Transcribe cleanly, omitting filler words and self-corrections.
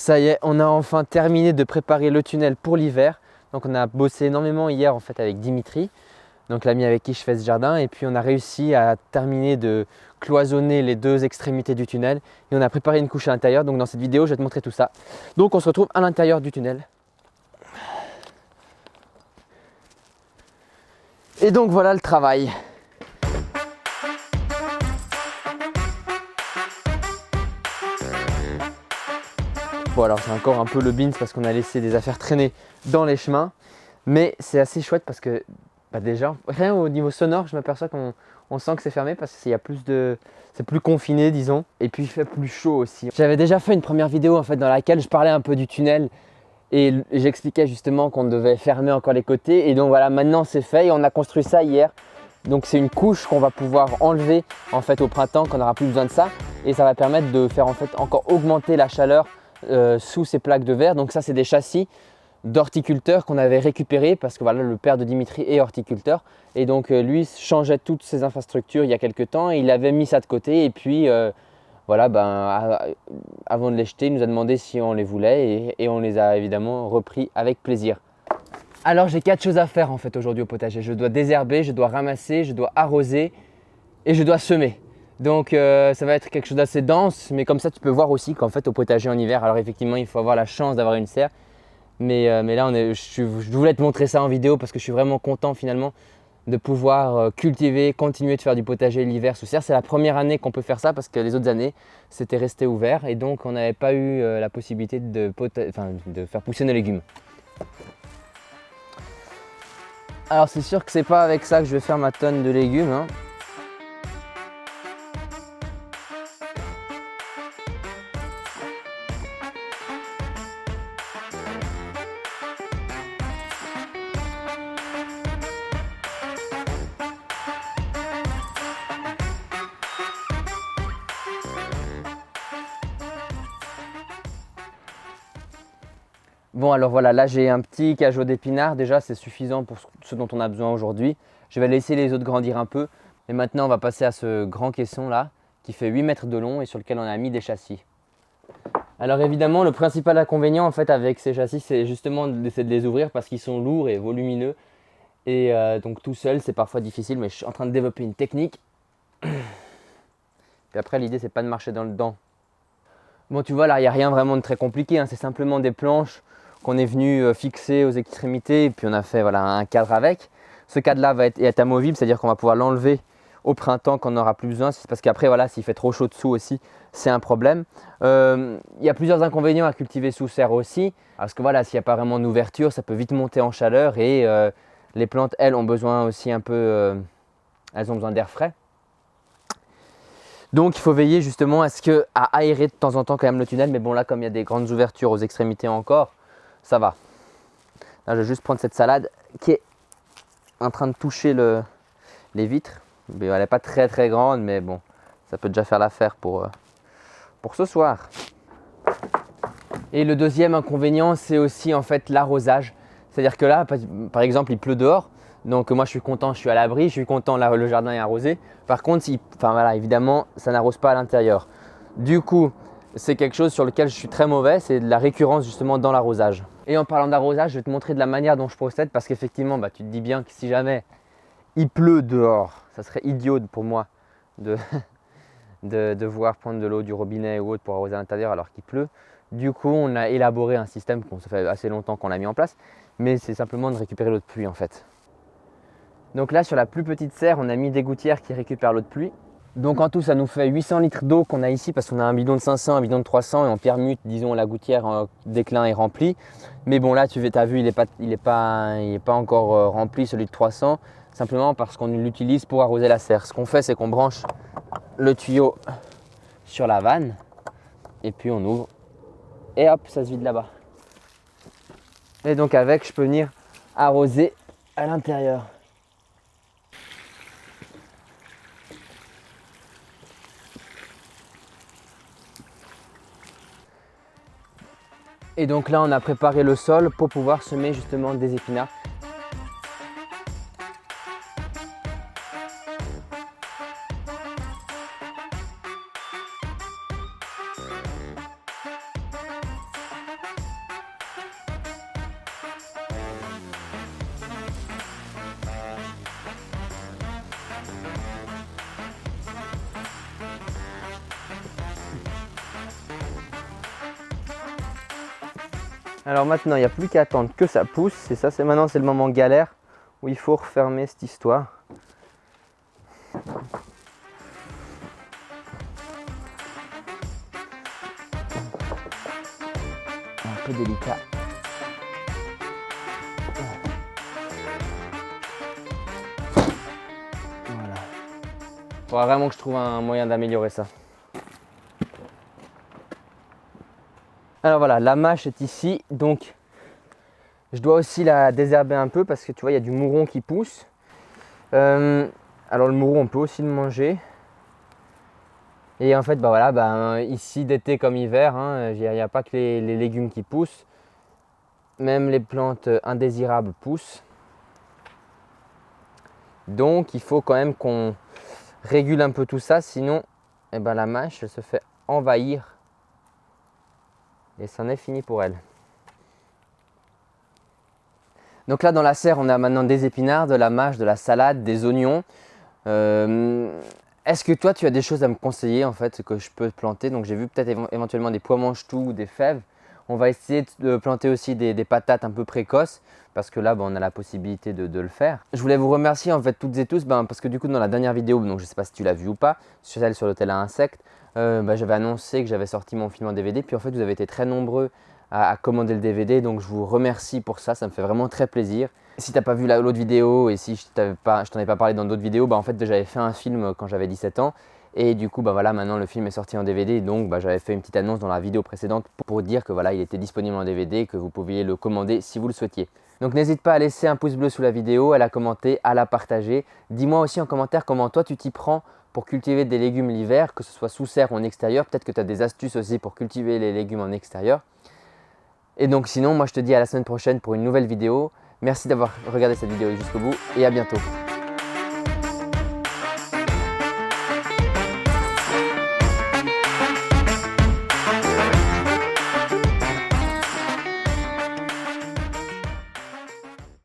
Ça y est, on a enfin terminé de préparer le tunnel pour l'hiver. Donc on a bossé énormément hier en fait avec Dimitri, donc l'ami avec qui je fais ce jardin, et puis on a réussi à terminer de cloisonner les deux extrémités du tunnel et on a préparé une couche à l'intérieur. Donc dans cette vidéo, je vais te montrer tout ça. Donc on se retrouve à l'intérieur du tunnel. Et donc voilà le travail. Bon alors c'est encore un peu le beans parce qu'on a laissé des affaires traîner dans les chemins. Mais c'est assez chouette parce que déjà, rien au niveau sonore, je m'aperçois qu'on sent que c'est fermé parce qu'il y a plus de... c'est plus confiné disons. Et puis il fait plus chaud aussi. J'avais déjà fait une première vidéo en fait dans laquelle je parlais un peu du tunnel. Et j'expliquais justement qu'on devait fermer encore les côtés. Et donc voilà, maintenant c'est fait et on a construit ça hier. Donc c'est une couche qu'on va pouvoir enlever en fait au printemps quand on n'aura plus besoin de ça. Et ça va permettre de faire en fait encore augmenter la chaleur sous ces plaques de verre. Donc ça c'est des châssis d'horticulteurs qu'on avait récupérés parce que voilà, le père de Dimitri est horticulteur. Et donc lui changeait toutes ses infrastructures il y a quelques temps et il avait mis ça de côté. Et puis voilà, avant de les jeter, il nous a demandé si on les voulait et on les a évidemment repris avec plaisir. Alors j'ai 4 choses à faire en fait aujourd'hui au potager. Je dois désherber, je dois ramasser, je dois arroser et je dois semer. Donc ça va être quelque chose d'assez dense, mais comme ça tu peux voir aussi qu'en fait au potager en hiver, alors effectivement il faut avoir la chance d'avoir une serre. Mais là je voulais te montrer ça en vidéo parce que je suis vraiment content finalement de pouvoir cultiver, continuer de faire du potager l'hiver sous serre. C'est la première année qu'on peut faire ça parce que les autres années c'était resté ouvert et donc on n'avait pas eu la possibilité de faire pousser nos légumes. Alors c'est sûr que c'est pas avec ça que je vais faire ma tonne de légumes, hein. Bon alors voilà, là j'ai un petit cajot d'épinards, déjà c'est suffisant pour ce dont on a besoin aujourd'hui. Je vais laisser les autres grandir un peu. Et maintenant on va passer à ce grand caisson là, qui fait 8 mètres de long et sur lequel on a mis des châssis. Alors évidemment le principal inconvénient en fait avec ces châssis c'est justement d'essayer de les ouvrir parce qu'ils sont lourds et volumineux. Et donc tout seul c'est parfois difficile, mais je suis en train de développer une technique. Puis après l'idée c'est pas de marcher dans le dent. Bon tu vois là il n'y a rien vraiment de très compliqué, hein. C'est simplement des planches qu'on est venu fixer aux extrémités et puis on a fait voilà, un cadre avec. Ce cadre là va être amovible, c'est à dire qu'on va pouvoir l'enlever au printemps quand on n'aura plus besoin. C'est parce qu'après voilà, s'il fait trop chaud dessous aussi c'est un problème. Il y a plusieurs inconvénients à cultiver sous serre aussi parce que voilà, s'il n'y a pas vraiment d'ouverture ça peut vite monter en chaleur et les plantes elles ont besoin aussi un peu, elles ont besoin d'air frais. Donc il faut veiller justement à aérer de temps en temps quand même le tunnel, mais bon là comme il y a des grandes ouvertures aux extrémités encore, ça va. Là je vais juste prendre cette salade qui est en train de toucher les vitres. Mais elle n'est pas très très grande, mais bon, ça peut déjà faire l'affaire pour ce soir. Et le deuxième inconvénient c'est aussi en fait l'arrosage. C'est-à-dire que là par exemple il pleut dehors. Donc moi je suis content, je suis à l'abri, je suis content, là le jardin est arrosé. Par contre, voilà, évidemment, ça n'arrose pas à l'intérieur. Du coup, c'est quelque chose sur lequel je suis très mauvais, c'est de la récurrence justement dans l'arrosage. Et en parlant d'arrosage, je vais te montrer de la manière dont je procède parce qu'effectivement, tu te dis bien que si jamais il pleut dehors, ça serait idiot pour moi de devoir prendre de l'eau du robinet ou autre pour arroser à l'intérieur alors qu'il pleut. Du coup, on a élaboré un système, ça fait assez longtemps qu'on l'a mis en place, mais c'est simplement de récupérer l'eau de pluie en fait. Donc là sur la plus petite serre on a mis des gouttières qui récupèrent l'eau de pluie. Donc en tout ça nous fait 800 litres d'eau qu'on a ici parce qu'on a un bidon de 500, un bidon de 300 et en permute disons la gouttière déclin est remplie. Mais bon là tu as vu il est pas encore rempli celui de 300 simplement parce qu'on l'utilise pour arroser la serre. Ce qu'on fait c'est qu'on branche le tuyau sur la vanne et puis on ouvre et hop ça se vide là-bas. Et donc avec je peux venir arroser à l'intérieur. Et donc là on a préparé le sol pour pouvoir semer justement des épinards. Alors maintenant, il n'y a plus qu'à attendre que ça pousse. Et ça, maintenant, c'est le moment galère où il faut refermer cette histoire. Un peu délicat. Voilà. Il faudra vraiment que je trouve un moyen d'améliorer ça. Alors voilà, la mâche est ici, donc je dois aussi la désherber un peu parce que tu vois, il y a du mouron qui pousse. Alors le mouron, on peut aussi le manger. Et en fait, bah voilà, bah, ici d'été comme hiver, hein, il n'y a pas que les légumes qui poussent. Même les plantes indésirables poussent. Donc il faut quand même qu'on régule un peu tout ça, sinon eh ben, la mâche elle se fait envahir. Et c'en est fini pour elle. Donc là dans la serre, on a maintenant des épinards, de la mâche, de la salade, des oignons. Est-ce que toi tu as des choses à me conseiller en fait que je peux planter? Donc j'ai vu peut-être éventuellement des pois mange-tout ou des fèves. On va essayer de planter aussi des patates un peu précoces parce que là on a la possibilité de le faire. Je voulais vous remercier en fait toutes et tous parce que du coup dans la dernière vidéo, donc je ne sais pas si tu l'as vu ou pas, celle sur l'hôtel à insectes, j'avais annoncé que j'avais sorti mon film en DVD, puis en fait vous avez été très nombreux à commander le DVD, donc je vous remercie pour ça, ça me fait vraiment très plaisir. Si tu n'as pas vu l'autre vidéo et si je t'en ai pas parlé dans d'autres vidéos, en fait j'avais fait un film quand j'avais 17 ans et du coup voilà, maintenant le film est sorti en DVD, donc j'avais fait une petite annonce dans la vidéo précédente pour dire que voilà, il était disponible en DVD et que vous pouviez le commander si vous le souhaitiez. Donc n'hésite pas à laisser un pouce bleu sous la vidéo, à la commenter, à la partager. Dis-moi aussi en commentaire comment toi tu t'y prends pour cultiver des légumes l'hiver, que ce soit sous serre ou en extérieur. Peut-être que tu as des astuces aussi pour cultiver les légumes en extérieur. Et donc sinon, moi je te dis à la semaine prochaine pour une nouvelle vidéo. Merci d'avoir regardé cette vidéo jusqu'au bout et à bientôt.